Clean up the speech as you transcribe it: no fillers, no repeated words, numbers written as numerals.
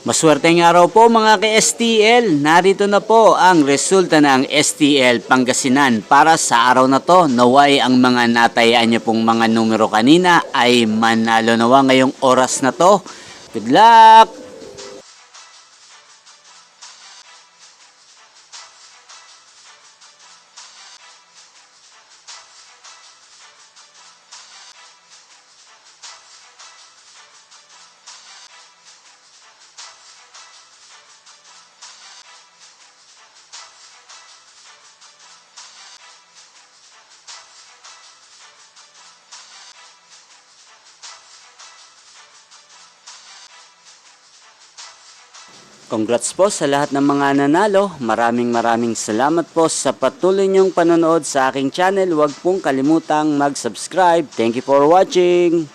Maswerteng araw po mga ka-STL. Narito na po ang resulta ng STL Pangasinan para sa araw na to. Naway ang mga natayaan niyo pong mga numero kanina ay manalo nawa ngayong oras na to. Good luck! Congrats po sa lahat ng mga nanalo. Maraming salamat po sa patuloy niyong panonood sa aking channel. Huwag pong kalimutang mag-subscribe. Thank you for watching.